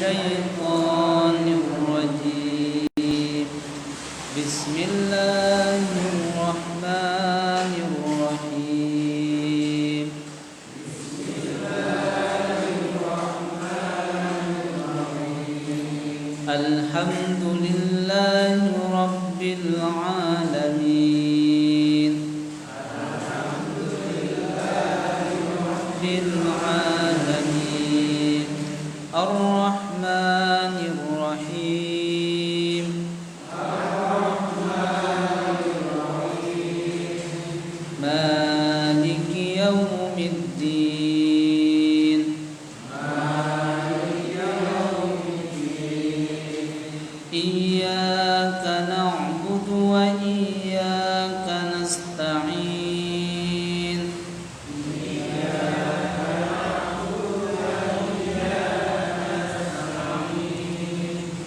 الشيطان الرجيم. بسم الله الرحمن الرحيم. الحمد لله رب العالمين. الرحمن الرحيم. مالك يوم الدين. إياك نعبد وإياك نستعين.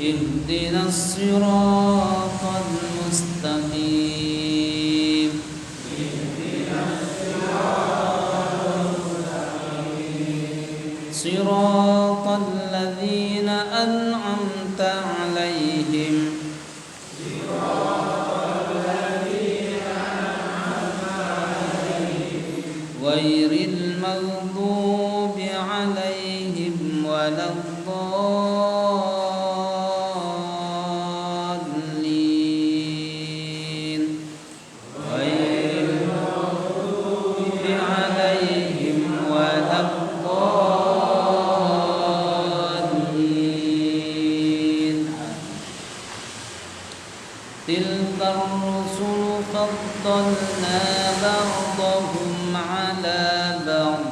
اهدنا الصراط المستقيم. صراط الذين أنعمت عليهم غير المغضوب عليهم ولا الضالين. غير المغضوب عليهم ولا الضالين. تلك الرسل فضلنا بعضهم على بعض.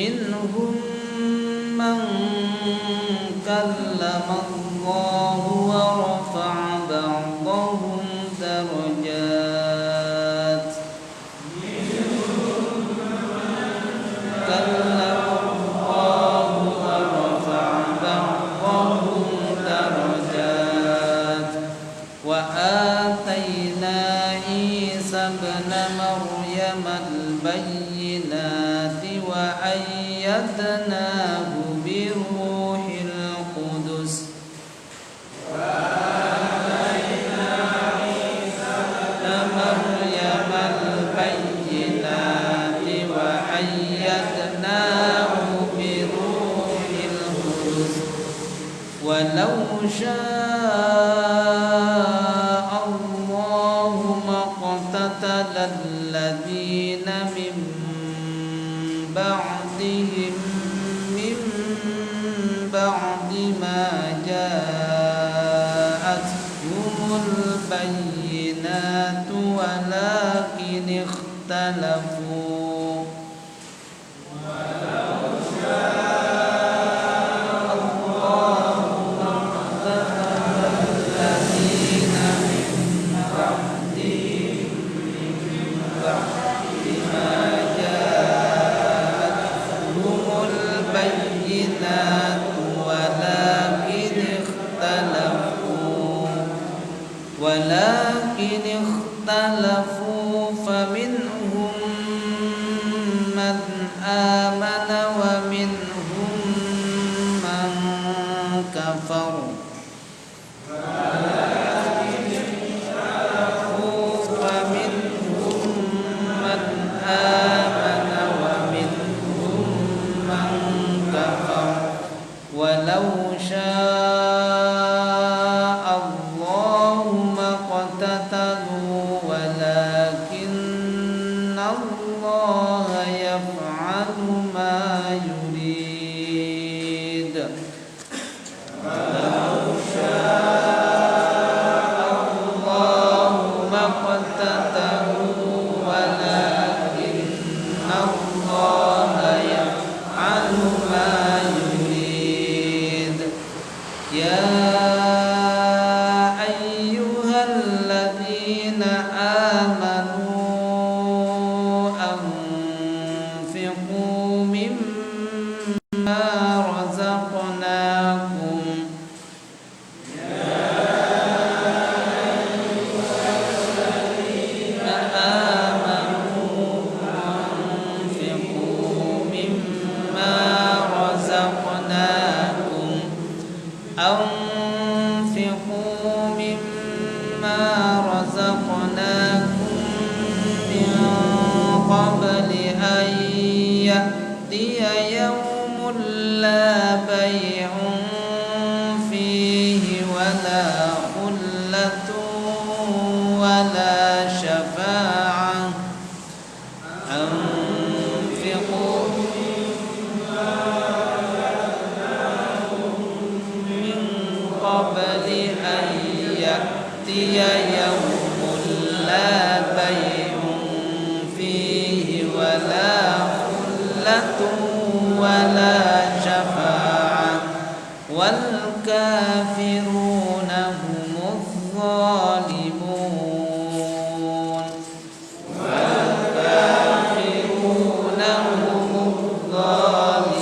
منهم من كلم الله ورفع بعضهم درجات. كلم الله ورفع بعضهم درجات. وآتينا عيسى ابن مريم البينات وأيدناه بروح القدس. وآتينا عيسى ابن مريم البينات وأيدناه بروح القدس. ولو شاء الله ما اقتتل الذين من بعدهم من بعد ما جاءتهم البينات ولكن اختلفوا. ولو شاء الله ما اقتتل الذين من بعدهم من بعد ما البينات ولكن اختلفوا فمنهم من آمن ومنهم من كفر. ولو شاء الله ما اقتتلوا ولكن mimma razaqnakum min qabli an ya'tiya yawmun la bay'un fihi wala khullatun wala syafa'ah. Anfiqu min qabli an ya'tiya yawmun la bay'un fihi wala wala syafa'ah wal kafiruna humuz zalimun wal kafiruna humuz zalimun.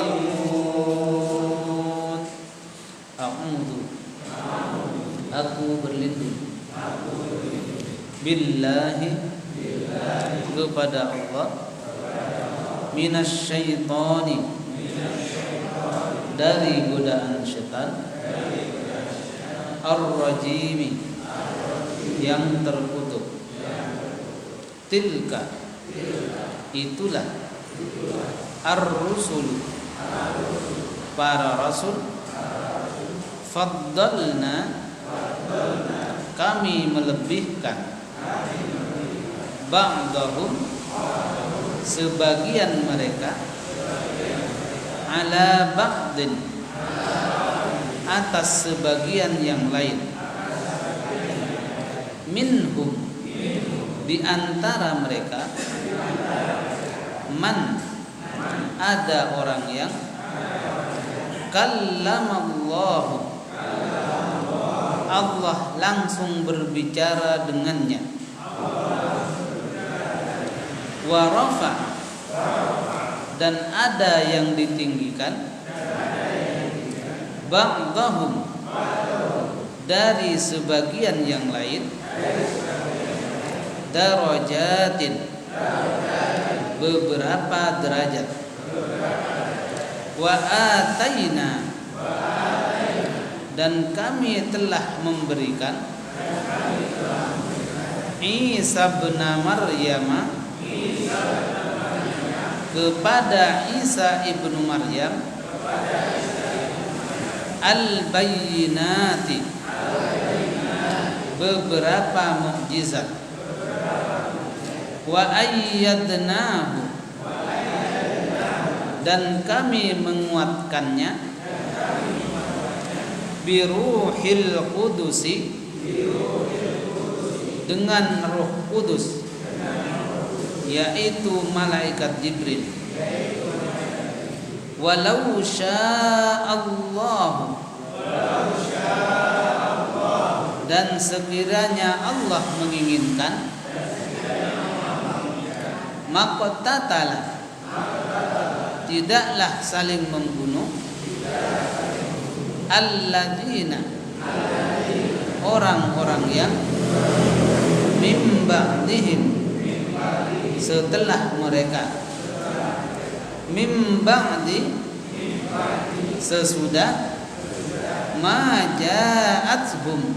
Aku berlindung billahi kepada Allah minasyaitani dari godaan syaitan ar-rajimi yang terkutuk. Tilka itulah ar-rusul para rasul, faddalna kami melebihkan ba'dahum sebagian mereka ala ba'din atas sebagian yang lain, minhum di antara mereka, man ada orang yang kallamallahu Allah langsung berbicara dengannya, wa rafa dan ada yang ditinggikan, ba'dahum dari sebagian yang lain, darajatin beberapa derajat, wa ataina dan kami telah memberikan Isa bin Maryam kepada Isa ibnu Maryam al-bayyinati beberapa mukjizat, wa ayyadnahu dan kami menguatkannya, biruhil qudusi dengan Roh Kudus, yaitu malaikat Jibril. Walau sya'allahu dan sekiranya Allah menginginkan, maqtatala tidaklah saling membunuh, alladzina orang-orang yang mim ba'dihim setelah mereka, mim ba'di sesudah, ma ja'athum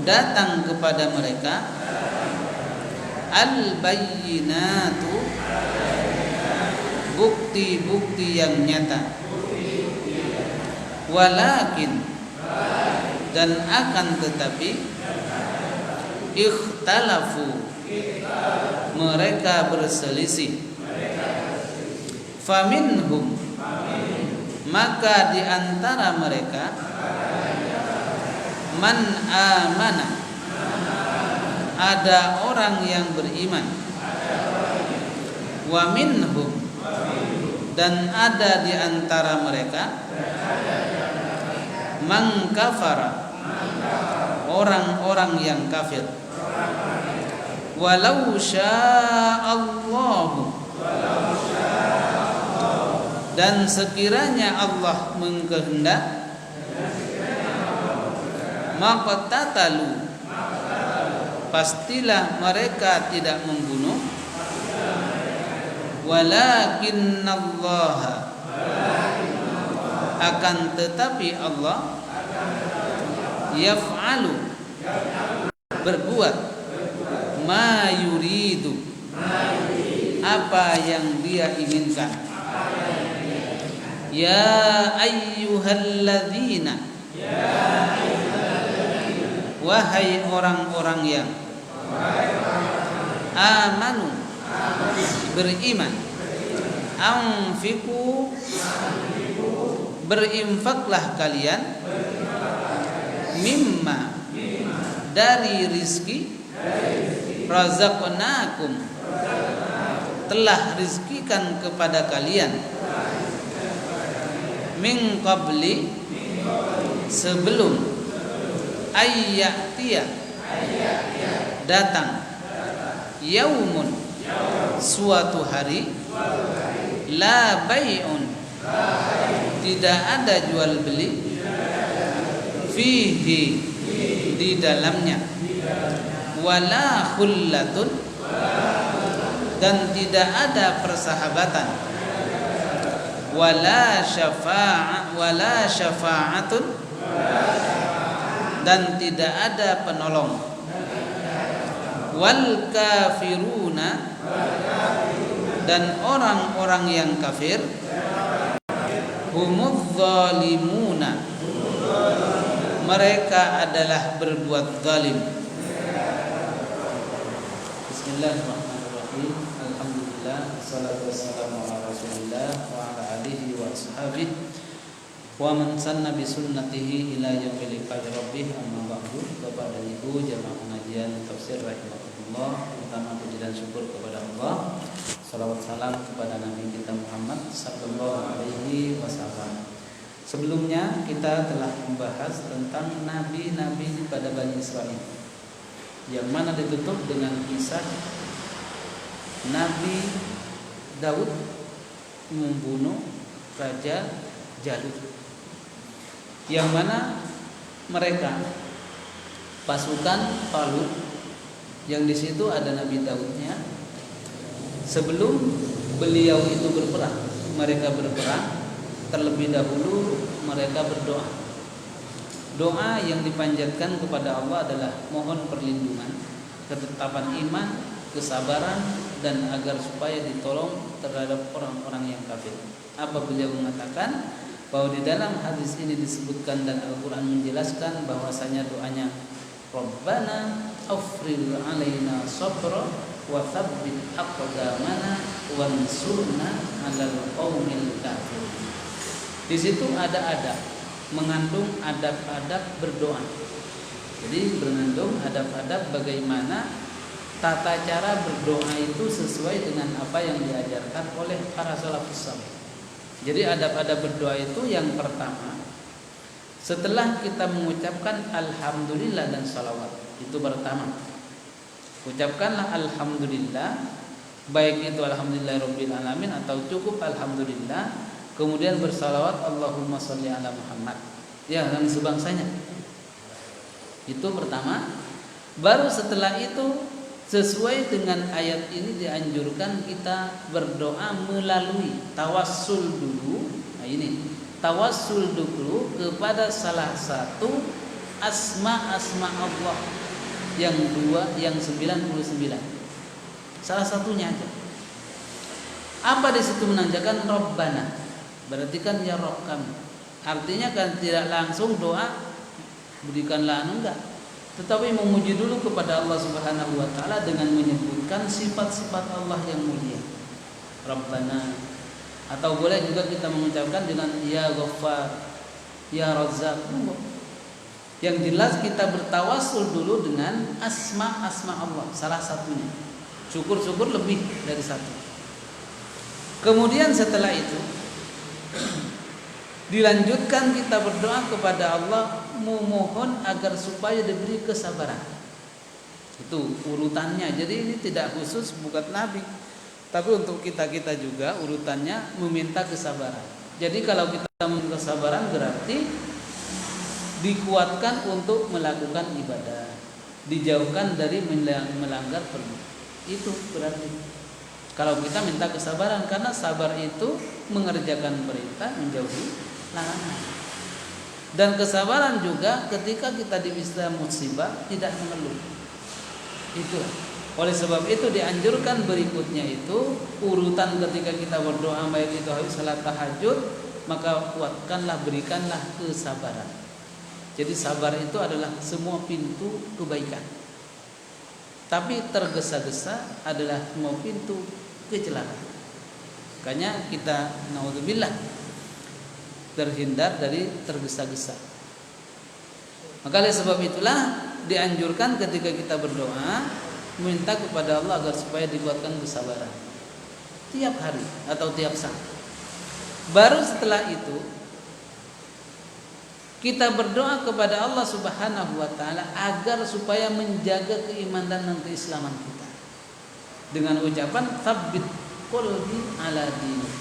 datang kepada mereka, al-bayyinatu bukti-bukti yang nyata, walakin dan akan tetapi, ikhtalafu mereka berselisih, faminhum maka di antara mereka, man amana ada orang yang beriman, wa minhum dan ada di antara mereka, man kafara orang-orang yang kafir, walau sya'allahu dan sekiranya Allah mengkehendak, maqtatalu pastilah mereka tidak membunuh, walakinnallaha akan tetapi Allah, yaf'alu berbuat ma yuridu, apa yang dia inginkan. Ya ayyuhalladzina, wahai orang-orang yang amanu, beriman. Anfiqu, berinfaklah kalian. Mimma, dari rizki. Razaqnakum, telah rizkikan kepada kalian. Min qabli, sebelum. Ayyatiya, datang. Yaumun, suatu hari. La bay'un, tidak ada jual beli. Fihi, di dalamnya. Wala khullatun, dan tidak ada persahabatan. Wala syafa'atun, dan tidak ada penolong. Wal kafiruna, dan orang-orang yang kafir. Humudz zalimuna, mereka adalah berbuat zalim. Bismillahirrahmanirrahim. Alhamdulillah, wassalatu wassalamu ala Rasulillah wa ala alihi wa ashabihi wa man sanna bi sunnatihi ila yaumil liqa'i rabbih. Amma ba'du. Kepada ibu jamaah pengajian tafsir rahimakumullah, pertama puji dan syukur kepada Allah. Salawat salam kepada Nabi kita Muhammad sallallahu alaihi wasallam. Sebelumnya kita telah membahas tentang nabi-nabi pada Bani Israel, yang mana ditutup dengan kisah Nabi Daud membunuh Raja Jalut, yang mana mereka pasukan Talut, yang di situ ada Nabi Daudnya. Sebelum beliau itu berperang, mereka berperang. Terlebih dahulu mereka berdoa. Doa yang dipanjatkan kepada Allah adalah mohon perlindungan, ketetapan iman, kesabaran, dan agar supaya ditolong terhadap orang-orang yang kafir. Apa beliau mengatakan? Bahwa di dalam hadis ini disebutkan dan Al-Quran menjelaskan bahwasanya doanya Rabbana afril alaina sabra wa tsabbit aqdamana wansurna 'alal qaumil kafirin. Di situ ada adab, mengandung adab-adab berdoa. Jadi mengandung adab-adab bagaimana tata cara berdoa itu sesuai dengan apa yang diajarkan oleh para salafus saleh. Jadi adab-adab berdoa itu yang pertama, setelah kita mengucapkan alhamdulillah dan salawat, itu pertama. Ucapkanlah alhamdulillah, baik itu alhamdulillahirabbil alamin atau cukup alhamdulillah, kemudian bersalawat Allahumma sholli ala Muhammad, ya, dan sebangsanya. Itu pertama. Baru setelah itu sesuai dengan ayat ini dianjurkan kita berdoa melalui tawassul dulu. Nah ini tawassul dulu kepada salah satu asma Allah yang 99. Salah satunya aja. Apa di situ menandakan Rabbana? Berarti kan ya Rabb kami. Artinya kan tidak langsung doa berikanlah enggak, tetapi memuji dulu kepada Allah Subhanahu wa taala dengan menyebutkan sifat-sifat Allah yang mulia. Rabbana, atau boleh juga kita mengucapkan dengan ya Ghaffar, ya Razzaq. Yang jelas kita bertawassul dulu dengan asma Allah, salah satunya. Syukur-syukur lebih dari satu. Kemudian setelah itu dilanjutkan kita berdoa kepada Allah, memohon agar supaya diberi kesabaran. Itu urutannya. Jadi ini tidak khusus buat Nabi, tapi untuk kita juga urutannya meminta kesabaran. Jadi kalau kita meminta kesabaran berarti dikuatkan untuk melakukan ibadah, dijauhkan dari melanggar perintah. Itu berarti kalau kita minta kesabaran, karena sabar itu mengerjakan perintah, menjauhi larangan. Dan kesabaran juga ketika kita ditimpa musibah tidak mengeluh. Itulah. Oleh sebab itu dianjurkan berikutnya itu urutan ketika kita berdoa baik itu habis salat tahajud, maka kuatkanlah, berikanlah kesabaran. Jadi sabar itu adalah semua pintu kebaikan. Tapi tergesa-gesa adalah semua pintu kecelakaan. Makanya kita naudzubillah terhindar dari tergesa-gesa. Maka oleh sebab itulah dianjurkan ketika kita berdoa minta kepada Allah agar supaya dikuatkan kesabaran tiap hari atau tiap saat. Baru setelah itu kita berdoa kepada Allah Subhanahu wa taala agar supaya menjaga keimanan dan keislaman kita dengan ucapan tsabbit qalbi ala dinik.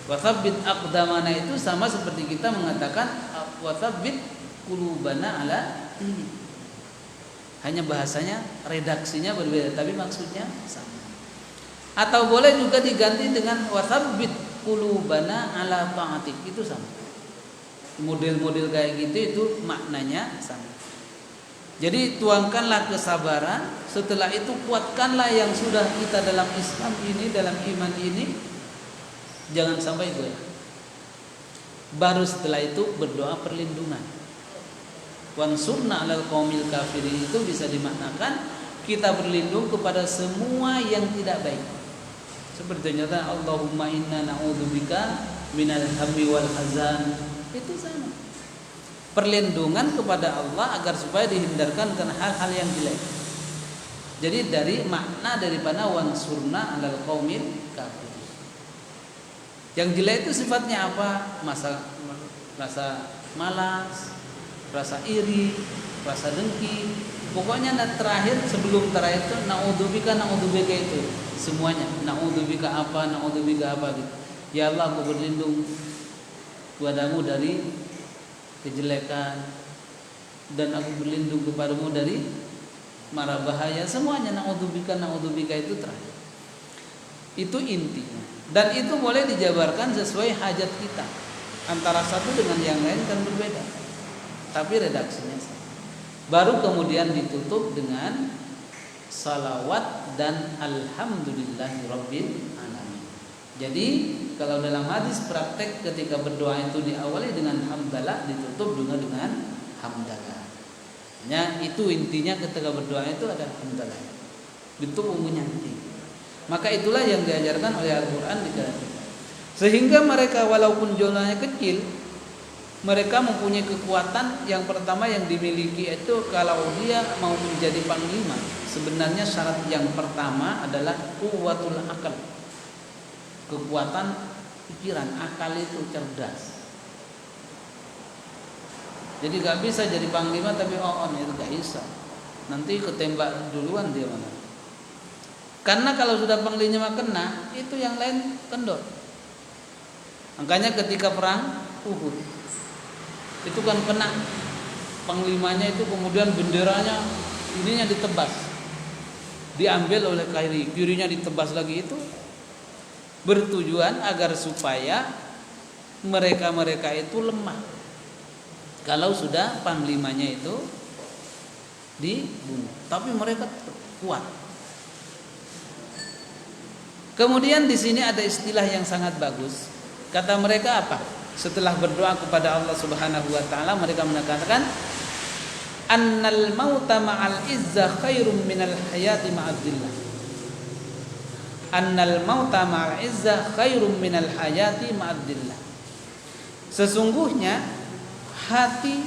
Wa tsabbit aqdamana itu sama seperti kita mengatakan wa tsabbit qulubana ala dinik. Hanya bahasanya, redaksinya berbeda, tapi maksudnya sama. Atau boleh juga diganti dengan watsabbit qulubana ala ta'atik, itu sama. Model-model kayak gitu itu maknanya sama. Jadi tuangkanlah kesabaran, setelah itu kuatkanlah yang sudah kita dalam Islam ini, dalam iman ini, jangan sampai goyah. Baru setelah itu berdoa perlindungan. Wansurna 'alal qaumil kafirin itu bisa dimaknakan kita berlindung kepada semua yang tidak baik. Seperti nyata Allahumma inna na'udzubika minal hammi wal hazan. Itu sama. Perlindungan kepada Allah agar supaya dihindarkan karena hal-hal yang jelek. Jadi dari makna daripada wansurna 'alal qaumil kafirin. Yang jelek itu sifatnya apa? Rasa malas, rasa iri, rasa dengki, pokoknya terakhir sebelum terakhir itu naudzubillah itu semuanya. Naudzubillah apa gitu. Ya Allah, aku berlindung kepadamu dari kejelekan dan aku berlindung kepadamu dari mara bahaya. Semuanya naudzubillah itu terakhir. Itu intinya. Dan itu boleh dijabarkan sesuai hajat kita. Antara satu dengan yang lain kan berbeda, tapi redaksinya sama. Baru kemudian ditutup dengan salawat dan alhamdulillahirabbil alamin. Jadi kalau dalam hadis praktek ketika berdoa itu diawali dengan hamdalah, ditutup juga dengan hamdalah. Ya, itu intinya ketika berdoa itu ada hamdalah. Itu umumnya inti. Maka itulah yang diajarkan oleh Al-Qur'an di kita. Sehingga mereka walaupun jumlahnya kecil, mereka mempunyai kekuatan. Yang pertama yang dimiliki itu kalau dia mau menjadi panglima, sebenarnya syarat yang pertama adalah quwwatul akal. Kekuatan pikiran, akal itu cerdas. Jadi gak bisa jadi panglima tapi itu gak bisa. Nanti ketembak duluan dia mana. Karena kalau sudah panglima kena, itu yang lain kendor. Makanya ketika perang Uhud itu kan kena panglimanya itu, kemudian benderanya ininya ditebas, diambil oleh kirinya ditebas lagi. Itu bertujuan agar supaya mereka itu lemah kalau sudah panglimanya itu dibunuh, tapi mereka kuat. Kemudian di sini ada istilah yang sangat bagus. Kata mereka apa? Setelah berdoa kepada Allah Subhanahu wa taala, mereka mengatakan annal mauta ma'al izza khairum minal hayati ma'adzillah. Annal mauta ma'al izza khairum minal hayati ma'adzillah. Sesungguhnya hati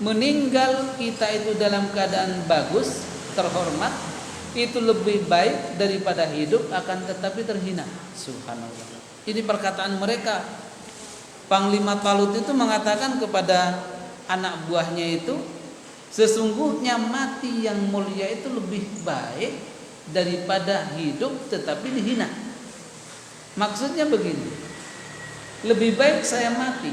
meninggal kita itu dalam keadaan bagus, terhormat, itu lebih baik daripada hidup akan tetapi terhina. Subhanallah. Ini perkataan mereka. Panglima Talut itu mengatakan kepada anak buahnya itu, sesungguhnya mati yang mulia itu lebih baik daripada hidup tetapi dihina. Maksudnya begini, lebih baik saya mati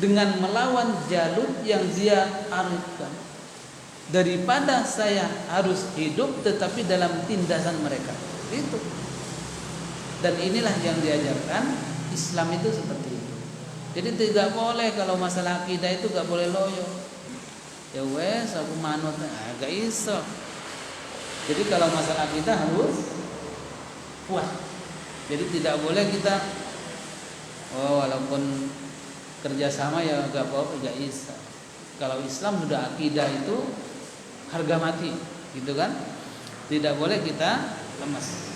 dengan melawan Jalut yang dia arifkan daripada saya harus hidup tetapi dalam tindasan mereka. Itu. Dan inilah yang diajarkan Islam itu seperti itu. Jadi tidak boleh kalau masalah akidah itu gak boleh loyo. Ya wes aku manut, gak iso. Jadi kalau masalah akidah harus kuat. Jadi tidak boleh kita walaupun kerjasama ya gak apa-apa, gak iso. Kalau Islam sudah akidah itu harga mati, gitu kan? Tidak boleh kita lemas.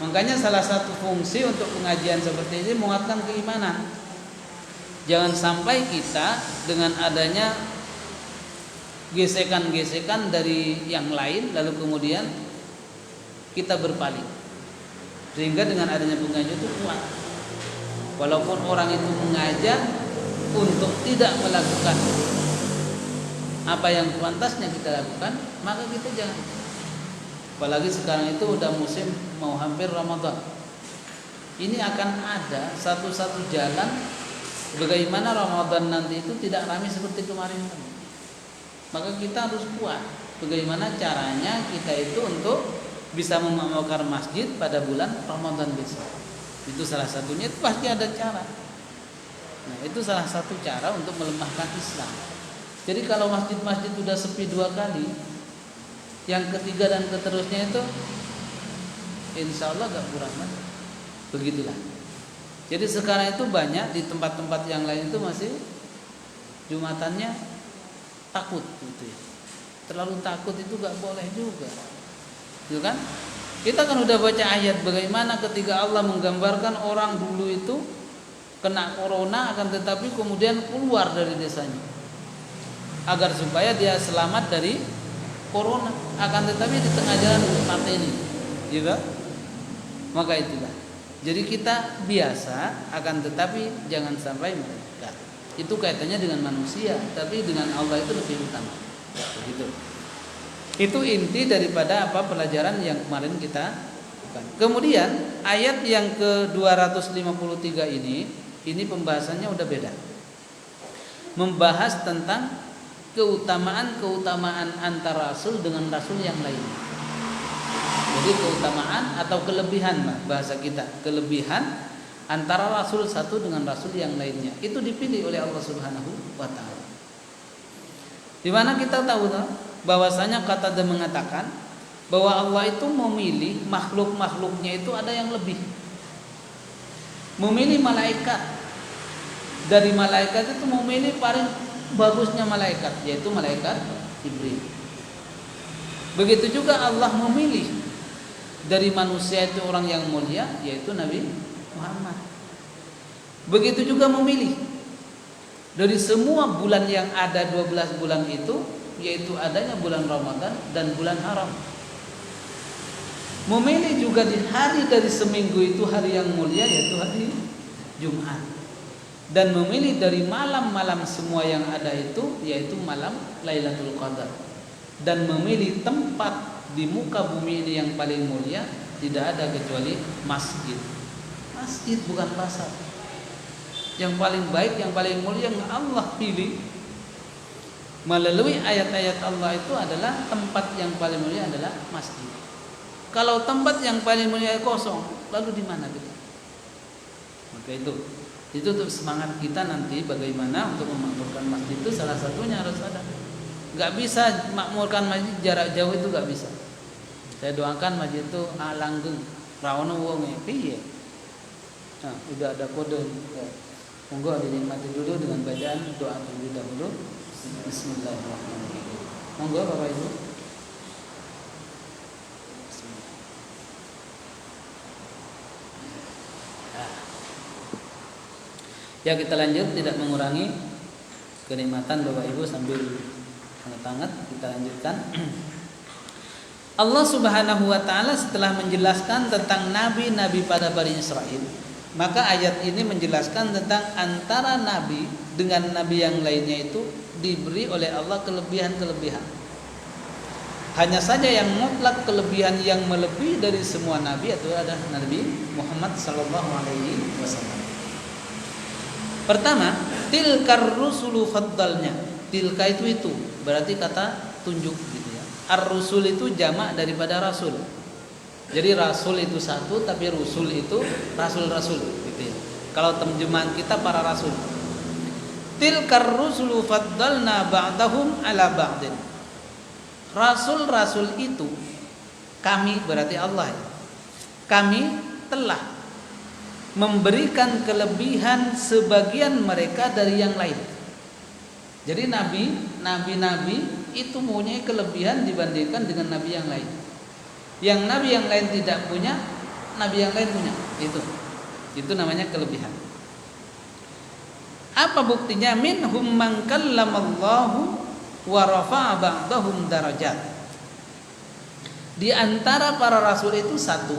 Makanya salah satu fungsi untuk pengajian seperti ini menguatkan keimanan. Jangan sampai kita dengan adanya gesekan-gesekan dari yang lain lalu kemudian kita berpaling. Sehingga dengan adanya pengajian itu kuat. Walaupun orang itu mengajak untuk tidak melakukan apa yang pantasnya kita lakukan, maka kita jangan. Apalagi sekarang itu udah musim mau hampir Ramadan. Ini akan ada satu-satu jalan bagaimana Ramadan nanti itu tidak ramai seperti kemarin. Maka kita harus kuat. Bagaimana caranya kita itu untuk bisa memakmurkan masjid pada bulan Ramadan besok. Itu salah satunya, itu pasti ada cara. Nah, itu salah satu cara untuk melemahkan Islam. Jadi kalau masjid-masjid sudah sepi 2 kali, yang ketiga dan seterusnya itu insya Allah gak kurang lagi. Begitulah. Jadi sekarang itu banyak di tempat-tempat yang lain itu masih Jumatannya takut gitu ya. Terlalu takut itu gak boleh juga. Gitu kan? Kita kan udah baca ayat bagaimana ketika Allah menggambarkan orang dulu itu kena corona akan tetapi kemudian keluar dari desanya. Agar supaya dia selamat dari corona, akan tetapi di tengah jalan mati ini. Gitu? Maka itulah. Jadi kita biasa akan tetapi jangan sampai mereka. Itu kaitannya dengan manusia, tapi dengan Allah itu lebih utama. Begitu. Itu inti daripada apa pelajaran yang kemarin kita lakukan. Kemudian ayat yang ke-253 ini pembahasannya udah beda. Membahas tentang keutamaan antara rasul dengan rasul yang lain. Jadi keutamaan atau kelebihan bahasa kita, kelebihan antara rasul satu dengan rasul yang lainnya. Itu dipilih oleh Allah Subhanahu wa taala. Di mana kita tahu bahwasanya Qatadah mengatakan bahwa Allah itu memilih makhluk-makhluknya itu ada yang lebih. Memilih malaikat. Dari malaikat itu memilih paling bagusnya malaikat, yaitu malaikat Jibril. Begitu juga Allah memilih dari manusia itu orang yang mulia, yaitu Nabi Muhammad. Begitu juga memilih dari semua bulan yang ada 12 bulan itu, yaitu adanya bulan Ramadan dan bulan haram. Memilih juga di hari dari seminggu itu hari yang mulia, yaitu hari Jumat. Dan memilih dari malam-malam semua yang ada itu, yaitu malam Lailatul Qadar. Dan memilih tempat di muka bumi ini yang paling mulia, tidak ada kecuali masjid. Masjid bukan pasar. Yang paling baik, yang paling mulia yang Allah pilih melalui ayat-ayat Allah itu adalah tempat yang paling mulia adalah masjid. Kalau tempat yang paling mulia kosong, lalu di mana kita? Maka itu untuk semangat kita nanti bagaimana untuk memakmurkan masjid itu salah satunya harus ada. Gak bisa makmurkan masjid jarak jauh itu gak bisa. Saya doakan masjid itu langgeng, rawono wonge piye. Nah, udah ada kode. Monggo dinikmati dulu dengan bacaan doa terlebih dahulu. Bismillahirrahmanirrahim. Monggo Bapak Ibu. Ya kita lanjut, tidak mengurangi kenikmatan Bapak Ibu sambil hangat-hangat kita lanjutkan. Allah Subhanahu wa taala setelah menjelaskan tentang nabi-nabi pada Bani Israel, maka ayat ini menjelaskan tentang antara nabi dengan nabi yang lainnya itu diberi oleh Allah kelebihan-kelebihan. Hanya saja yang mutlak kelebihan yang melebihi dari semua nabi itu adalah Nabi Muhammad sallallahu alaihi wasallam. Pertama, tilkar rusulu faddalnya. Tilka itu berarti kata tunjuk gitu ya. Ar-rusul itu jamak daripada rasul. Jadi rasul itu satu, tapi rusul itu rasul-rasul gitu ya. Kalau terjemahan kita para rasul. Tilkar rusulu faddalna ba'dahum ala ba'din. Rasul-rasul itu kami, berarti Allah ya, kami telah memberikan kelebihan sebagian mereka dari yang lain. Jadi nabi-nabi itu mempunyai kelebihan dibandingkan dengan nabi yang lain. Yang nabi yang lain tidak punya, nabi yang lain punya. Itu namanya kelebihan. Apa buktinya? Minhum man kallamallahu wa rafa'a ba'dahum darajat. Di antara para rasul itu satu,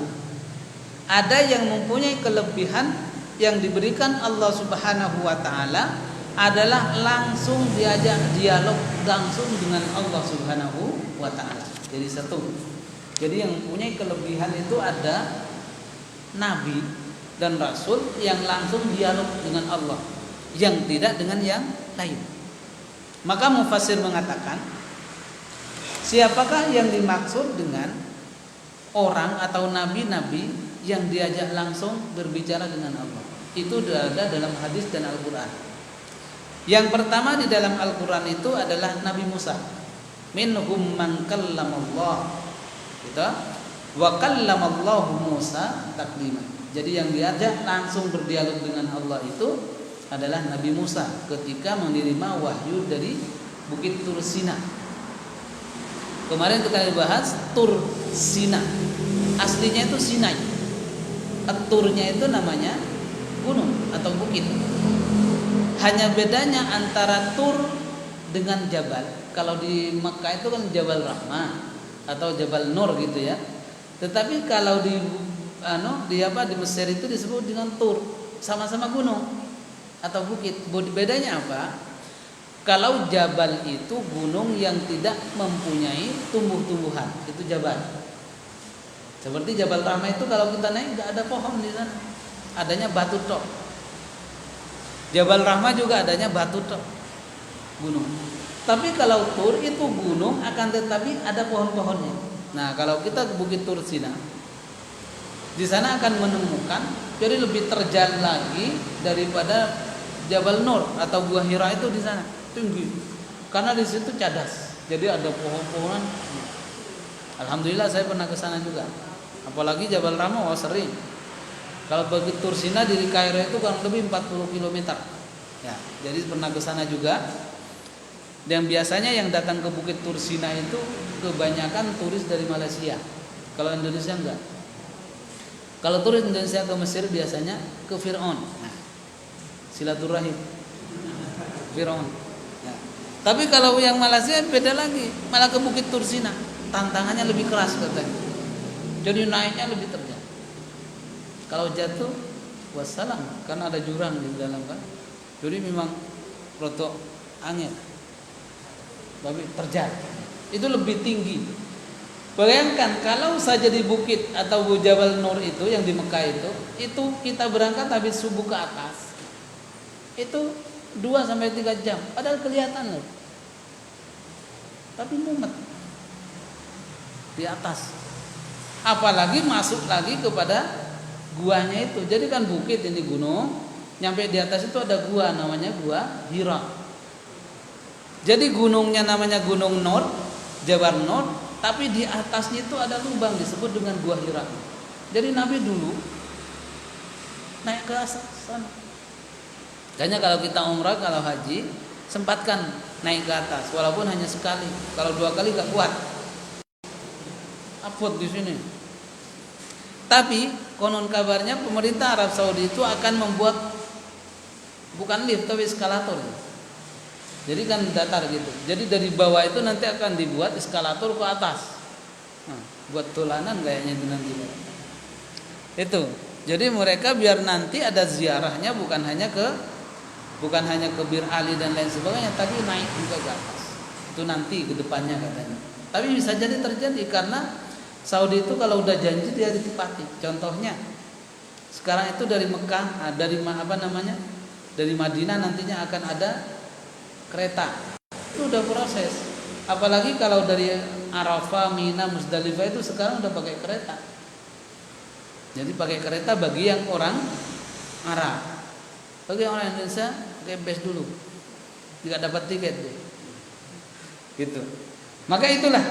ada yang mempunyai kelebihan yang diberikan Allah Subhanahu wa taala adalah langsung diajak dialog langsung dengan Allah Subhanahu wa taala. Jadi satu. Jadi yang mempunyai kelebihan itu ada nabi dan rasul yang langsung dialog dengan Allah, yang tidak dengan yang lain. Maka mufassir mengatakan, siapakah yang dimaksud dengan orang atau nabi-nabi yang diajak langsung berbicara dengan Allah? Itu ada dalam hadis dan Al-Quran. Yang pertama di dalam Al-Quran itu adalah Nabi Musa. Minhum man kallamallah, gitu. Wa kallamallahu Musa taklima. Jadi yang diajak langsung berdialog dengan Allah itu adalah Nabi Musa ketika menerima wahyu dari Bukit Tur Sina. Kemarin kita bahas Tur Sina, aslinya itu Sinai. Turnya itu namanya gunung atau bukit. Hanya bedanya antara Tur dengan Jabal. Kalau di Mekah itu kan Jabal Rahmah atau Jabal Nur gitu ya. Tetapi kalau di Mesir itu disebut dengan Tur, sama-sama gunung atau bukit. Bedanya apa? Kalau Jabal itu gunung yang tidak mempunyai tumbuh-tumbuhan, itu Jabal. Seperti Jabal Rahmah itu kalau kita naik nggak ada pohon di sana, adanya batu tok. Jabal Rahmah juga adanya batu tok, gunung. Tapi kalau Tur itu gunung akan tetapi ada pohon-pohonnya. Nah kalau kita ke Bukit Tur Sina, di sana akan menemukan jadi lebih terjal lagi daripada Jabal Nur atau Gua Hira itu di sana tinggi. Karena di situ cadas. Jadi ada pohon-pohonan. Alhamdulillah saya pernah ke sana juga. Apalagi Jabal Rahmah sering. Kalau Bukit Tur Sina dari Kairo itu kurang lebih 40 km. Ya, jadi pernah ke sana juga. Dan biasanya yang datang ke Bukit Tur Sina itu kebanyakan turis dari Malaysia. Kalau Indonesia enggak. Kalau turis Indonesia ke Mesir biasanya ke Fir'aun. Nah, silaturahim Fir'aun. Ya. Tapi kalau yang Malaysia beda lagi, malah ke Bukit Tur Sina. Tantangannya lebih keras katanya. Jadi naiknya lebih terjal. Kalau jatuh wassalam, karena ada jurang di dalam kan. Jadi memang rotok angin. Tapi terjal. Itu lebih tinggi. Bayangkan kalau saja di bukit atau Jabal Nur itu yang di Mekah itu kita berangkat habis subuh ke atas. Itu 2-3 jam, padahal kelihatan loh. Tapi mumet di atas. Apalagi masuk lagi kepada guanya itu. Jadi kan bukit ini gunung, nyampe di atas itu ada gua namanya Gua Hira. Jadi gunungnya namanya Gunung Nur, Jabal Nur, tapi di atasnya itu ada lubang disebut dengan Gua Hira. Jadi Nabi dulu naik ke sana. Makanya kalau kita umrah, kalau haji, sempatkan naik ke atas, walaupun hanya sekali. Kalau 2 kali gak kuat, apot di sini. Tapi konon kabarnya pemerintah Arab Saudi itu akan membuat bukan lift tapi eskalator. Jadi kan datar gitu. Jadi dari bawah itu nanti akan dibuat eskalator ke atas. Nah, buat tulanan kayaknya itu nanti. Itu. Jadi mereka biar nanti ada ziarahnya bukan hanya ke Bir Ali dan lain sebagainya, tapi naik juga ke atas. Itu nanti ke depannya katanya. Tapi bisa jadi terjadi karena Saudi itu kalau udah janji dia ditepati. Contohnya sekarang itu dari Mekah, dari dari Madinah nantinya akan ada kereta. Itu udah proses. Apalagi kalau dari Arafah, Mina, Musdalifah itu sekarang udah pakai kereta. Jadi pakai kereta bagi yang orang Arab. Bagi orang Indonesia pakai bus dulu. nggak dapat tiket deh. Gitu. Maka itulah.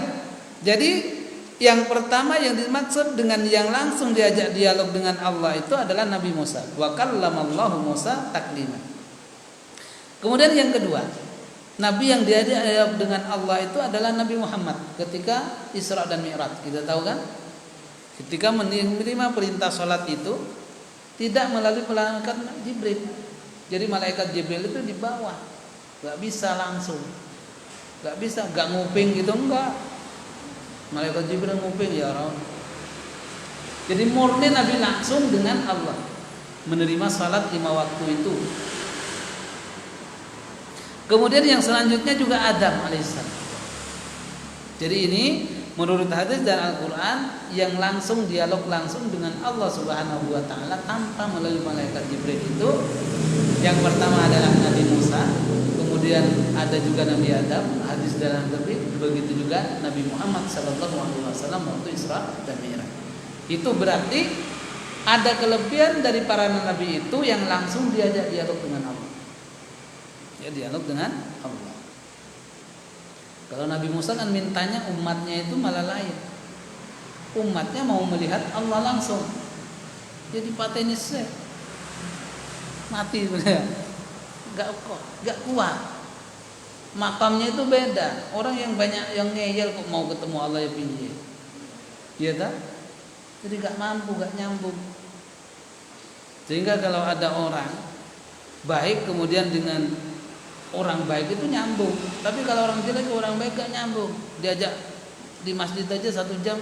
Jadi yang pertama yang dimaksud dengan yang langsung diajak dialog dengan Allah itu adalah Nabi Musa. Wa kallamallahu Musa taklima. Kemudian yang kedua, Nabi yang diajak dialog dengan Allah itu adalah Nabi Muhammad ketika Isra dan Mi'raj. Kita tahu kan? Ketika menerima perintah sholat itu tidak melalui malaikat Jibril. Jadi malaikat Jibril itu di bawah, nggak bisa langsung, nggak bisa, nggak nguping gitu, enggak. Malaikat Jibril nguping ya orang. Jadi murni Nabi langsung dengan Allah menerima salat 5 waktu itu. Kemudian yang selanjutnya juga Adam alaihissalam. Jadi ini menurut hadis dan Al-Quran yang langsung dialog langsung dengan Allah Subhanahu Wa Taala tanpa melalui malaikat Jibril itu yang pertama adalah Nabi Musa. Kemudian ada juga Nabi Adam, hadis dalam Tirmidzi, begitu juga Nabi Muhammad sallallahu alaihi wasallam waktu Isra dan Mi'raj. Itu berarti ada kelebihan dari para nabi itu yang langsung diajak dialog dengan Allah. Ya, dialog dengan Allah. Kalau Nabi Musa kan mintanya umatnya itu malah lain. Umatnya mau melihat Allah langsung. Jadi patenis mati benar. Gak kuat. Makamnya itu beda. Orang yang banyak yang ngeyel kok mau ketemu Allah ya piye. Iya tak? Jadi gak mampu, gak nyambung. Sehingga kalau ada orang baik kemudian dengan orang baik itu nyambung. Tapi kalau orang jelek orang baik gak nyambung. Diajak di masjid aja 1 jam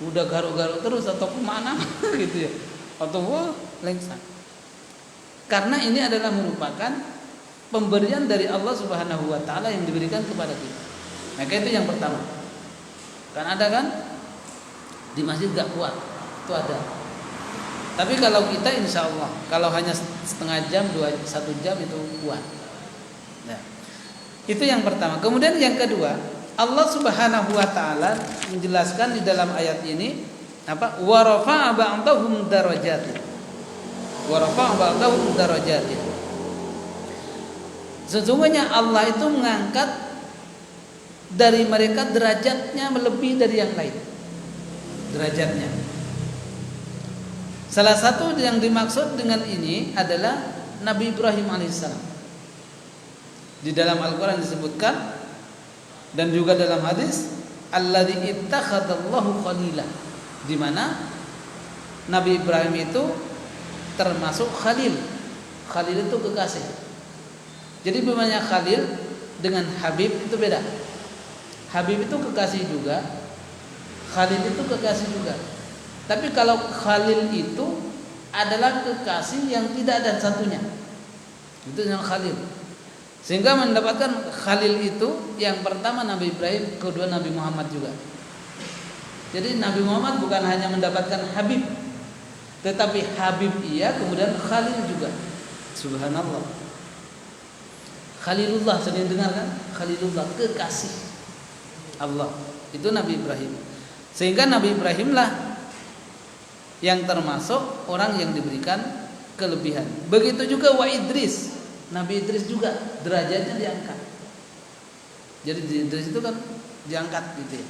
udah garuk-garuk terus atau kemana gitu ya. Atau lengsan. Karena ini adalah merupakan pemberian dari Allah Subhanahu Wa Taala yang diberikan kepada kita. Maka itu yang pertama. Kan ada kan di masjid gak kuat, itu ada. Tapi kalau kita insya Allah kalau hanya setengah jam, 1 jam itu kuat. Nah, itu yang pertama. Kemudian yang kedua, Allah Subhanahu Wa Taala menjelaskan di dalam ayat ini apa? Wa rafa'a ba'dahum darajatin. Wa rafa'a ba'dahum darajatin. Sesungguhnya Allah itu mengangkat dari mereka derajatnya melebihi dari yang lain. Derajatnya. Salah satu yang dimaksud dengan ini adalah Nabi Ibrahim alaihissalam. Di dalam Al-Quran disebutkan dan juga dalam hadis alladzi ittakhadallahu khalila, di mana Nabi Ibrahim itu termasuk khalil. Khalil itu kekasih. Jadi namanya khalil dengan habib itu beda. Habib itu kekasih juga, khalil itu kekasih juga. Tapi kalau khalil itu adalah kekasih yang tidak ada satunya. Itu yang khalil. Sehingga mendapatkan khalil itu yang pertama Nabi Ibrahim, kedua Nabi Muhammad juga. Jadi Nabi Muhammad bukan hanya mendapatkan habib, tetapi habib iya, kemudian khalil juga. Subhanallah. Khalilullah, sering dengar kan? Khalilullah, kekasih Allah. Itu Nabi Ibrahim. Sehingga Nabi Ibrahimlah yang termasuk orang yang diberikan kelebihan. Begitu juga wa Idris. Nabi Idris juga derajatnya diangkat. Jadi Idris itu kan diangkat gitu ya.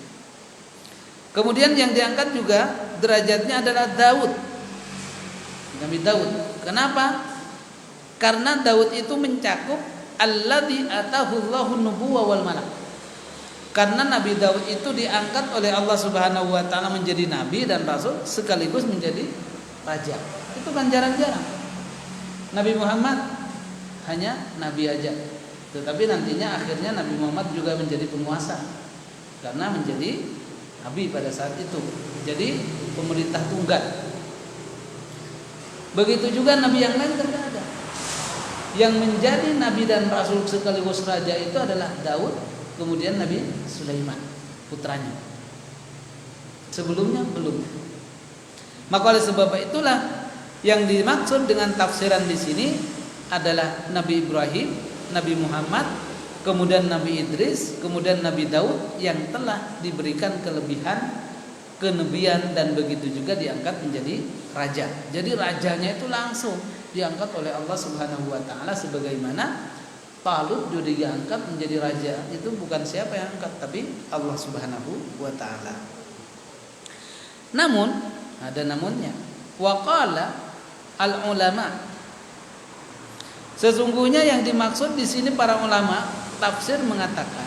Kemudian yang diangkat juga derajatnya adalah Daud. Nabi Daud. Kenapa? Karena Daud itu mencakup alladzi atahu Allahu nubuwah wal malak. Karena Nabi Daud itu diangkat oleh Allah Subhanahu wa taala menjadi nabi dan rasul sekaligus menjadi raja. Itu kan jarang-jarang. Nabi Muhammad hanya nabi aja. Tetapi nantinya akhirnya Nabi Muhammad juga menjadi penguasa karena menjadi nabi pada saat itu. Jadi pemerintah tunggal. Begitu juga nabi yang lain tidak ada. Yang menjadi nabi dan rasul sekaligus raja itu adalah Daud, kemudian Nabi Sulaiman putranya. Sebelumnya belum. Maka oleh sebab itulah yang dimaksud dengan tafsiran di sini adalah Nabi Ibrahim, Nabi Muhammad, kemudian Nabi Idris, kemudian Nabi Daud yang telah diberikan kelebihan kenabian dan begitu juga diangkat menjadi raja. Jadi rajanya itu langsung diangkat oleh Allah Subhanahu wa taala sebagaimana Talut sudah diangkat menjadi raja, itu bukan siapa yang angkat, tapi Allah Subhanahu wa taala. Namun, ada namunnya. Wa qala al ulama. Sesungguhnya yang dimaksud di sini para ulama tafsir mengatakan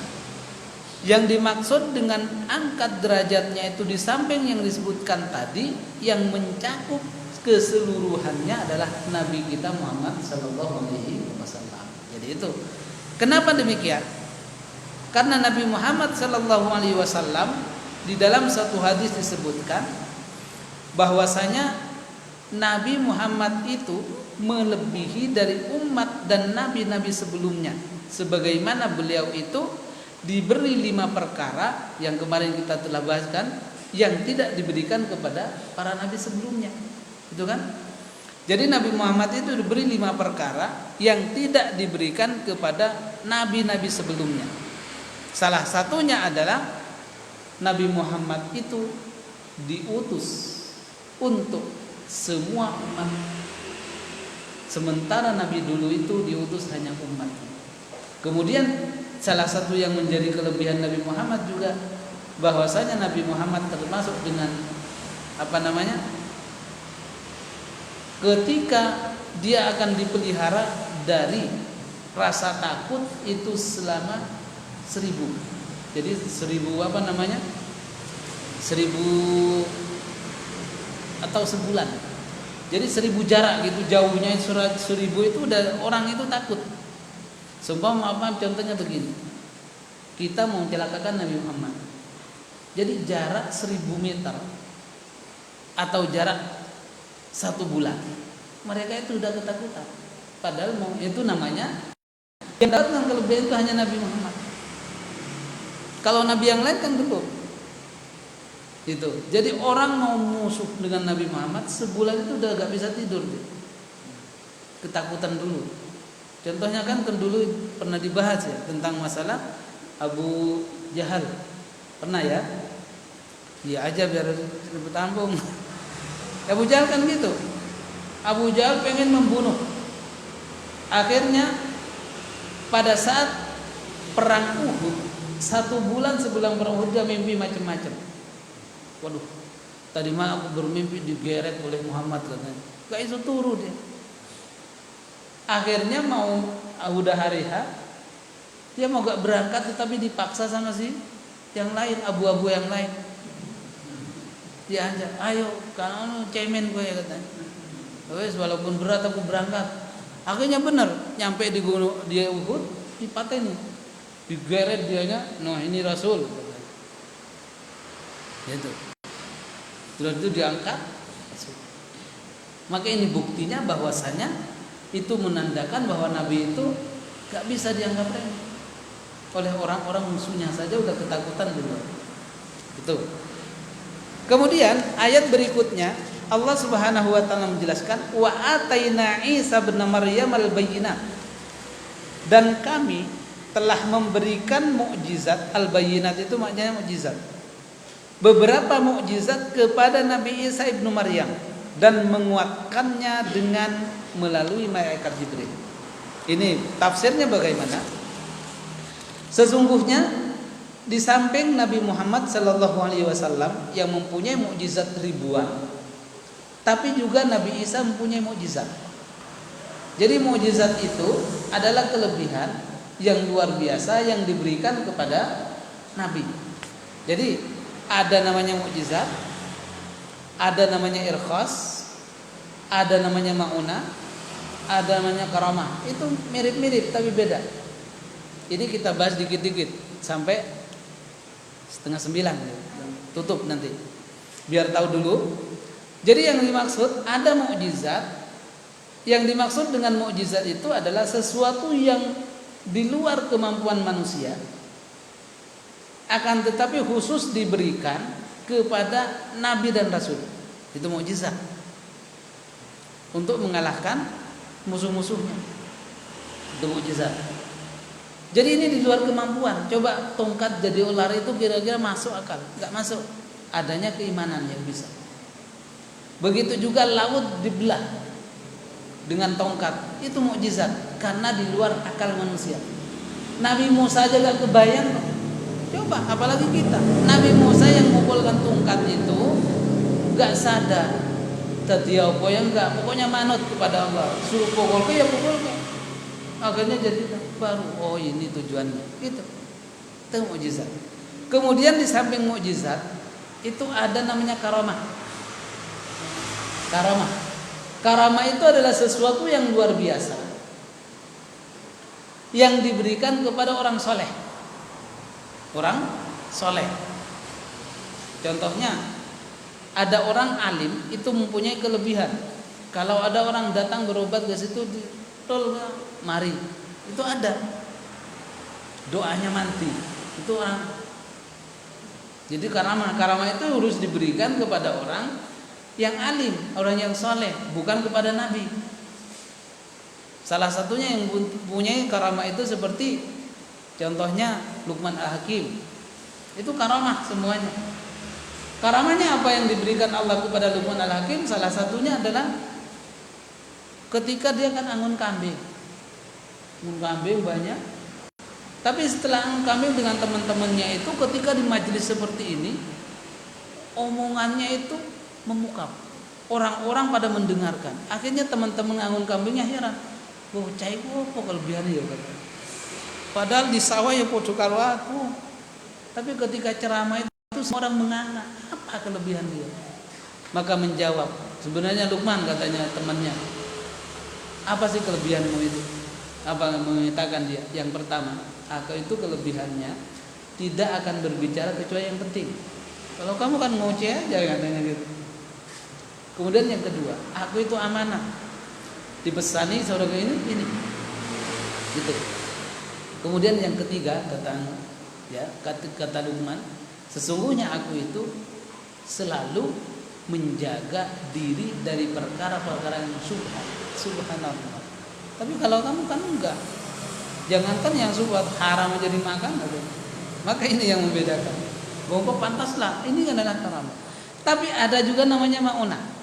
yang dimaksud dengan angkat derajatnya itu di samping yang disebutkan tadi, yang mencakup keseluruhannya adalah Nabi kita Muhammad sallallahu alaihi wasallam. Jadi itu. Kenapa demikian? Karena Nabi Muhammad sallallahu alaihi wasallam di dalam satu hadis disebutkan bahwasanya Nabi Muhammad itu melebihi dari umat dan nabi-nabi sebelumnya. Sebagaimana beliau itu diberi 5 perkara yang kemarin kita telah bahaskan, yang tidak diberikan kepada para nabi sebelumnya. Itu kan? Jadi Nabi Muhammad itu diberi 5 perkara yang tidak diberikan kepada nabi-nabi sebelumnya. Salah satunya adalah Nabi Muhammad itu diutus untuk semua umat. Sementara nabi dulu itu diutus hanya umat. Kemudian salah satu yang menjadi kelebihan Nabi Muhammad juga bahwasanya Nabi Muhammad termasuk dengan ketika dia akan dipelihara dari rasa takut itu selama 1000. Jadi 1000 atau sebulan. Jadi 1000 jarak gitu jauhnya, 1000 itu udah orang itu takut. Seumpama contohnya begini. Kita mau mencelakakan Nabi Muhammad. Jadi jarak 1000 meter atau jarak 1 bulan, mereka itu udah ketakutan. Padahal itu namanya yang dapat dengan kelebihan itu hanya Nabi Muhammad. Kalau nabi yang lain kan belum. Itu. Jadi orang mau musuh dengan Nabi Muhammad sebulan itu udah gak bisa tidur. Ketakutan dulu. Contohnya kan dulu pernah dibahas ya tentang masalah Abu Jahal. Pernah ya? Iya aja biar bertambung. Abu Jahal kan gitu. Abu Jahal pengen membunuh. Akhirnya pada saat perang Uhud, 1 bulan sebelum perang Uhud dia mimpi macam-macam. Waduh, tadi mah aku bermimpi digeret oleh Muhammad katanya. Gak iso turu dia. Akhirnya mau udah hari H, dia mau gak berangkat tetapi dipaksa sama si yang lain, abu-abu yang lain. Dia ajak, ayo, kalau cemen gue ya katanya. Wes walaupun berat aku berangkat. Akhirnya benar, nyampe di gunung dia Uhud, dipateni, digeret dianya. Nah ini Rasul. Gitu. Terus itu diangkat. Maka ini buktinya bahwasanya itu menandakan bahwa Nabi itu gak bisa dianggap remeh. Oleh orang-orang musuhnya saja udah ketakutan dulu. Betul. Kemudian ayat berikutnya Allah Subhanahu wa taala menjelaskan wa ataina Isa bin Maryam al-bayyinat. Dan kami telah memberikan mukjizat, al-bayyinat itu maknanya mukjizat. Beberapa mukjizat kepada Nabi Isa ibnu Maryam dan menguatkannya dengan melalui malaikat Jibril. Ini tafsirnya bagaimana? Sesungguhnya di samping Nabi Muhammad sallallahu alaihi wasallam yang mempunyai mukjizat ribuan, tapi juga Nabi Isa mempunyai mukjizat. Jadi mukjizat itu adalah kelebihan yang luar biasa yang diberikan kepada Nabi. Jadi ada namanya mukjizat, ada namanya irkhas, ada namanya maunah, ada namanya karamah. Itu mirip-mirip tapi beda. Ini kita bahas dikit-dikit sampai 8:30 tutup nanti. Biar tahu dulu. Jadi yang dimaksud ada mukjizat. Yang dimaksud dengan mukjizat itu adalah sesuatu yang di luar kemampuan manusia, akan tetapi khusus diberikan kepada nabi dan rasul. Itu mukjizat. Untuk mengalahkan musuh-musuhnya. Itu mukjizat. Jadi ini di luar kemampuan. Coba tongkat jadi ular itu kira-kira masuk akal? Enggak masuk. Adanya keimanan yang bisa. Begitu juga laut dibelah. dengan tongkat, itu mukjizat karena di luar akal manusia. Nabi Musa aja gak kebayang. Coba apalagi kita. Nabi Musa yang mukulkan tongkat itu gak sadar. Tadi apa yang enggak, pokoknya manut kepada Allah. Suruh pukul ke ya pukul ke. Akhirnya jadi baru, oh ini tujuannya. Gitu. Itu mukjizat. Kemudian di samping mukjizat itu ada namanya karamah. Karamah. Karamah itu adalah sesuatu yang luar biasa yang diberikan kepada orang soleh. Orang soleh. Contohnya, ada orang alim itu mempunyai kelebihan. Kalau ada orang datang berobat ke situ, tol mari, itu ada. Doanya manti, itu orang. Jadi karamah itu harus diberikan kepada orang yang alim, orang yang soleh, bukan kepada nabi. Salah satunya yang mempunyai karamah itu seperti contohnya Luqman Al-Hakim. Itu karamah semuanya. Karamahnya apa yang diberikan Allah kepada Luqman Al-Hakim? Salah satunya adalah ketika dia kan angun kambing. Angun kambing banyak. Tapi setelah angun kambing dengan teman-temannya itu, ketika di majelis seperti ini, omongannya itu memukau. Orang-orang pada mendengarkan. Akhirnya teman-teman angun kambingnya heran. Wah, cai apa kelebihannya ya kata. Padahal di sawah ya podo karo aku. Tapi ketika ceramah itu semua orang menganga, apa kelebihan dia? Maka menjawab, sebenarnya Luqman katanya temannya, apa sih kelebihanmu itu? Apa mengatakan dia? Yang pertama, aku itu kelebihannya tidak akan berbicara kecuali yang penting. Kalau kamu kan ngoceh aja katanya gitu. Kemudian yang kedua, aku itu amanah. Dipesani saudara ini. Gitu. Kemudian yang ketiga kata Luqman, sesungguhnya aku itu selalu menjaga diri dari perkara-perkara yang subhanallah. Tapi kalau kamu kan enggak. Jangankan yang subhat, haram menjadi makan. Maka ini yang membedakan. Bahwa pantaslah, ini adalah karamah. Tapi ada juga namanya maunah.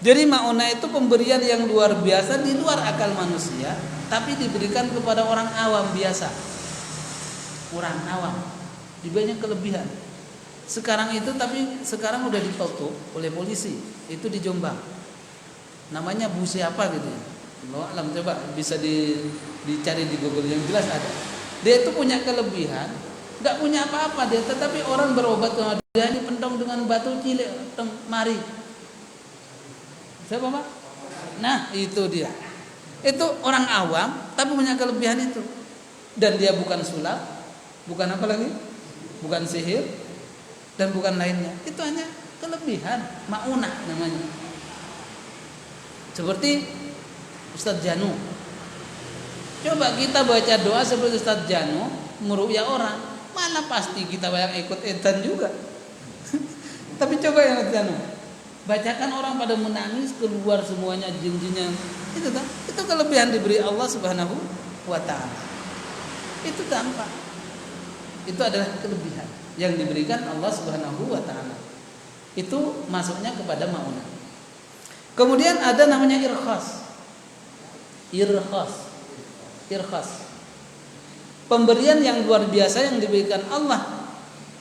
Jadi maunah itu pemberian yang luar biasa di luar akal manusia, tapi diberikan kepada orang awam biasa. Orang awam. Banyak kelebihan. Sekarang udah ditutup oleh polisi. Itu di Jombang. Namanya busi apa gitu ya. Allah alam, coba bisa dicari di Google, yang jelas ada. Dia itu punya kelebihan, enggak punya apa-apa dia, tetapi orang berobat sama dia ini pentong dengan batu cilik, mari. Siapa Pak? Nah, itu dia. Itu orang awam tapi punya kelebihan itu. Dan dia bukan sulap, bukan apa lagi? Bukan sihir dan bukan lainnya. Itu hanya kelebihan, maunah namanya. Seperti Ustadz Janu. Coba kita baca doa seperti Ustadz Janu meruqyah orang, mana pasti kita banyak ikut edan juga. Tapi coba yang Ustadz Janu, bacakan orang pada menangis, keluar semuanya jin-jinnya. Itu kelebihan diberi Allah Subhanahu wa taala. Itu tampak. Itu adalah kelebihan yang diberikan Allah Subhanahu wa taala. Itu masuknya kepada maunah. Kemudian ada namanya irkhas. Pemberian yang luar biasa yang diberikan Allah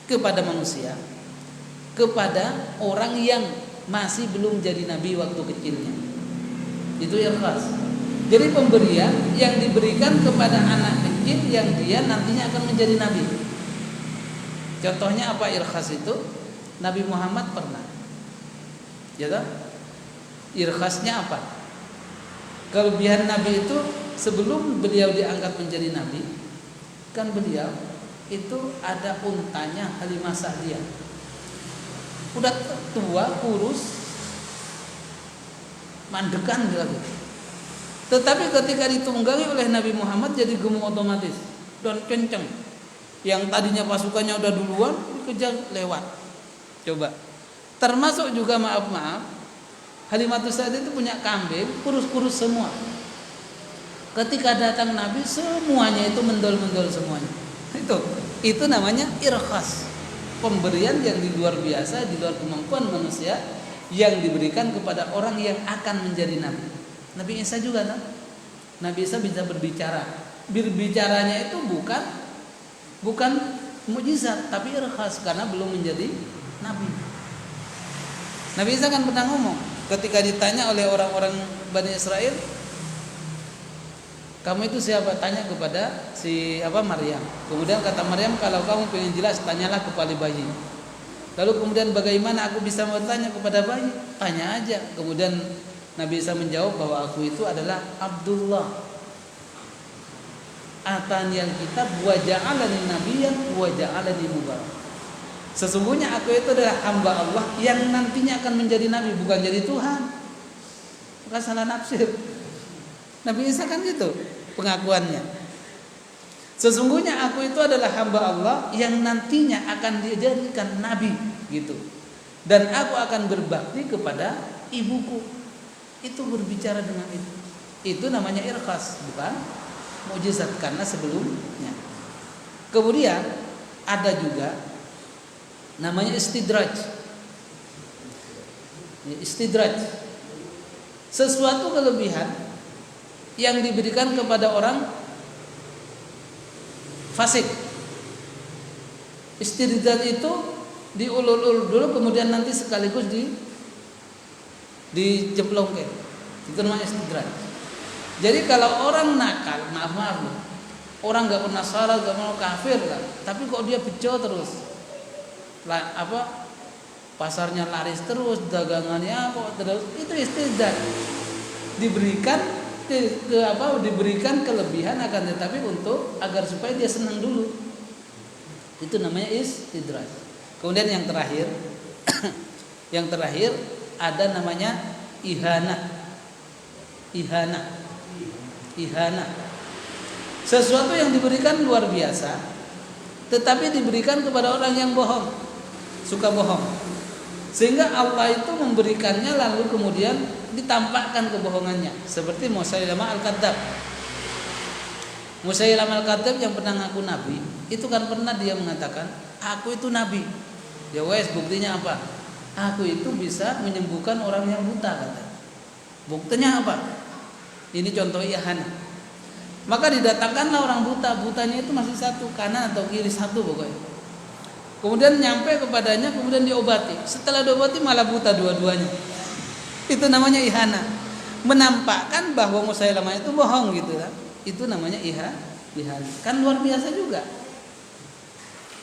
kepada manusia, kepada orang yang masih belum jadi nabi waktu kecilnya. Itu irkhas. Jadi pemberian yang diberikan kepada anak kecil yang dia nantinya akan menjadi nabi. Contohnya apa irkhas itu? Nabi Muhammad pernah. Ya toh? Irkhasnya apa? Kelebihan Nabi itu sebelum beliau diangkat menjadi Nabi, kan beliau itu ada untanya Halimah Sa'diyah. Udah tua, kurus, mandekan gitu. Tetapi ketika ditunggangi oleh Nabi Muhammad jadi gemuk otomatis dan kenceng. Yang tadinya pasukannya udah duluan dikejar lewat. Coba. Termasuk juga maaf Halimatus Sa'diyah itu punya kambing kurus-kurus semua. Ketika datang Nabi semuanya itu mendol-mendol semuanya. Itu namanya irkhas. Pemberian yang di luar biasa, di luar kemampuan manusia yang diberikan kepada orang yang akan menjadi nabi. Nabi Isa juga kan? Nabi Isa bisa berbicara. Berbicaranya itu bukan mukjizat, tapi irkhas karena belum menjadi nabi. Nabi Isa kan pernah ngomong ketika ditanya oleh orang-orang Bani Israel, kamu itu siapa? Tanya kepada Maryam. Kemudian kata Maryam, kalau kamu pengen jelas tanyalah kepada bayi. Lalu kemudian bagaimana aku bisa bertanya kepada bayi? Tanya aja. Kemudian Nabi Isa menjawab bahwa aku itu adalah Abdullah. Ataniyal kitab wa ja'alani nabiyyan wa ja'alani mubarak. Sesungguhnya aku itu adalah hamba Allah yang nantinya akan menjadi nabi, bukan jadi Tuhan. Bukan salah nafsir. Nabi Isa kan gitu pengakuannya. Sesungguhnya aku itu adalah hamba Allah yang nantinya akan dijadikan nabi gitu. Dan aku akan berbakti kepada ibuku. Itu berbicara dengan itu. Itu namanya irkhas, bukan mukjizat karena sebelumnya. Kemudian ada juga namanya istidraj. Istidraj. Sesuatu kelebihan yang diberikan kepada orang fasik. Istidraj itu diulur-ulur dulu kemudian nanti sekaligus dijemplongkan. Itu namanya istidraj. Jadi kalau orang nakal, maaf orang nggak pernah salah, nggak mau kafir kan, tapi kok dia bejo terus, pasarnya laris terus, dagangannya kok terus, itu istidraj. Diberikan kelebihan akan tetapi untuk agar supaya dia senang dulu. Itu namanya istidraj. Kemudian yang terakhir ada namanya ihana. Sesuatu yang diberikan luar biasa tetapi diberikan kepada orang yang bohong, suka bohong, sehingga Allah itu memberikannya lalu kemudian ditampakkan kebohongannya, seperti Musailamah Al-Kadzdzab. Musailamah Al-Kadzdzab yang pernah ngaku nabi, itu kan pernah dia mengatakan, aku itu nabi. Ya wes, buktinya apa? Aku itu bisa menyembuhkan orang yang buta, kata. Buktinya apa? Ini contoh ihana. Maka didatangkanlah orang buta, butanya itu masih satu, kanan atau kiri satu pokoknya. Kemudian nyampe kepadanya, kemudian diobati. Setelah diobati malah buta dua-duanya. Itu namanya ihana. Menampakkan bahwa Musailamah itu bohong gitu kan. Itu namanya ihana. Kan luar biasa juga.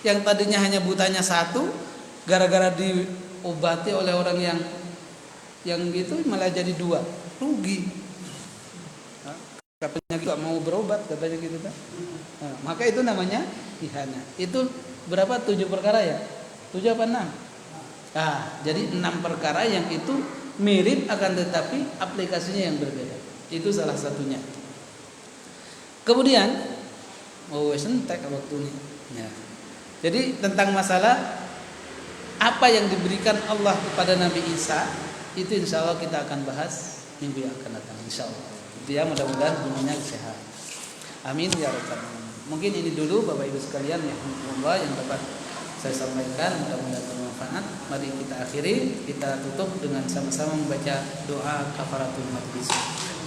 Yang tadinya hanya butanya satu, gara-gara diobati oleh orang yang gitu malah jadi dua. Rugi. Katanya juga mau berobat katanya gitu kan. Nah, maka itu namanya ihana. Itu berapa? 7 perkara ya? 7 apa 6? Nah, jadi 6 perkara yang itu mirip akan tetapi aplikasinya yang berbeda. Itu salah satunya. Kemudian entek waktunya. Ya. Jadi tentang masalah apa yang diberikan Allah kepada Nabi Isa, itu insya Allah kita akan bahas minggu yang akan datang insya Allah. Dia mudah-mudahan dunia sehat. Amin ya rabbal alamin. Mungkin ini dulu Bapak Ibu sekalian yang dapat saya sampaikan, mudah-mudahan bermanfaat. Mari kita akhiri, kita tutup dengan sama-sama membaca doa kafaratul majlis.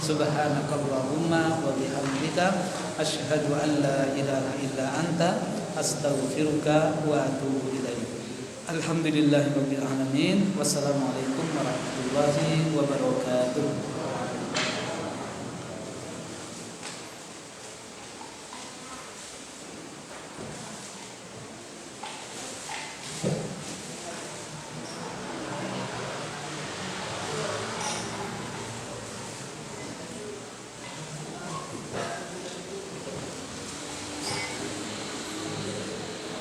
Subhanakallahumma wa bihamdika asyhadu an la ilaha illa anta astaghfiruka wa atubu ilaik. Alhamdulillahirabbil alamin. Wassalamualaikum warahmatullahi wabarakatuh.